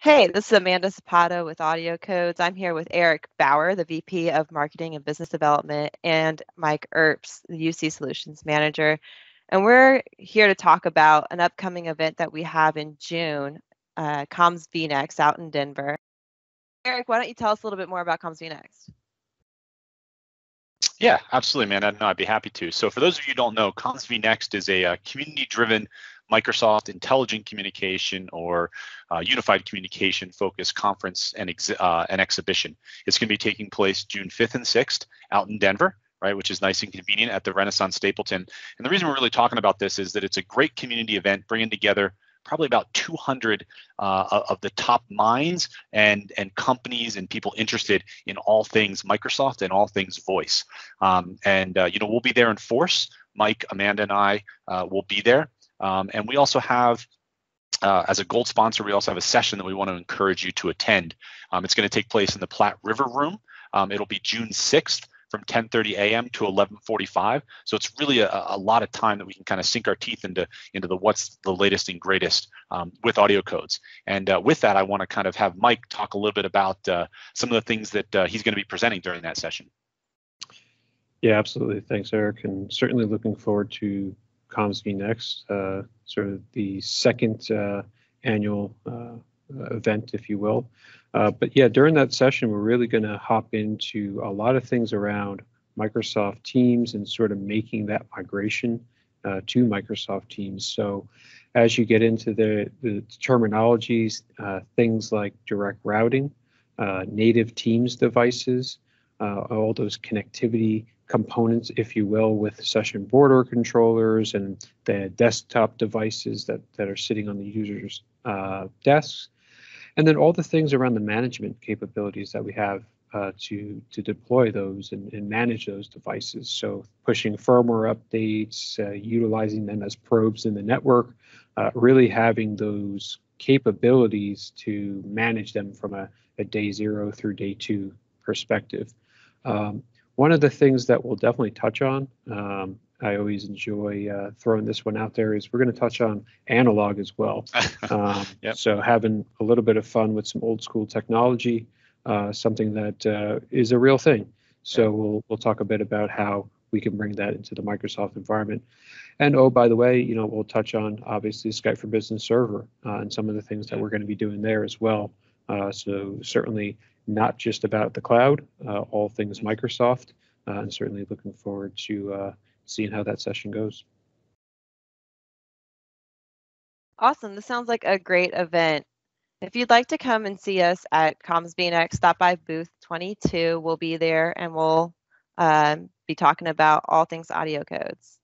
Hey, this is Amanda Zapata with AudioCodes. I'm here with Eric Bauer, the VP of Marketing and Business Development, and Mike Earps, the UC Solutions Manager. And we're here to talk about an upcoming event that we have in June, Comms vNext out in Denver. Eric, why don't you tell us a little bit more about Comms vNext? Yeah, absolutely, man. No, I'd be happy to. So for those of you who don't know, Comms vNext is a community-driven Microsoft intelligent communication or unified communication focused conference and exhibition. It's going to be taking place June 5th and 6th out in Denver, right, which is nice and convenient at the Renaissance Stapleton. And the reason we're really talking about this is that it's a great community event bringing together probably about 200 of the top minds and companies and people interested in all things Microsoft and all things voice. We'll be there in force. Mike, Amanda, and I will be there. And we also have, as a gold sponsor, we also have a session that we want to encourage you to attend. It's going to take place in the Platte River Room. It'll be June 6th. From 10:30 a.m. to 11:45. So it's really a lot of time that we can kind of sink our teeth into the what's the latest and greatest with AudioCodes. And with that, I want to kind of have Mike talk a little bit about some of the things that he's going to be presenting during that session. Yeah, absolutely. Thanks, Eric. And certainly looking forward to Comms vNext, sort of the second annual event, if you will. But yeah, during that session, we're really going to hop into a lot of things around Microsoft Teams and sort of making that migration to Microsoft Teams. So as you get into the terminologies, things like direct routing, native Teams devices, all those connectivity components, if you will, with session border controllers and the desktop devices that are sitting on the user's desks. And then all the things around the management capabilities that we have to deploy those and manage those devices. So pushing firmware updates, utilizing them as probes in the network, really having those capabilities to manage them from a day 0 through day 2 perspective. One of the things that we'll definitely touch on, I always enjoy throwing this one out there, is we're going to touch on analog as well. Yep. So having a little bit of fun with some old school technology, something that is a real thing. So we'll talk a bit about how we can bring that into the Microsoft environment. And oh, by the way, we'll touch on obviously Skype for Business Server and some of the things that we're going to be doing there as well. So certainly not just about the cloud, all things Microsoft, and certainly looking forward to seeing how that session goes. Awesome. This sounds like a great event. If you'd like to come and see us at Comms vNext, stop by booth 22. We'll be there and we'll be talking about all things AudioCodes.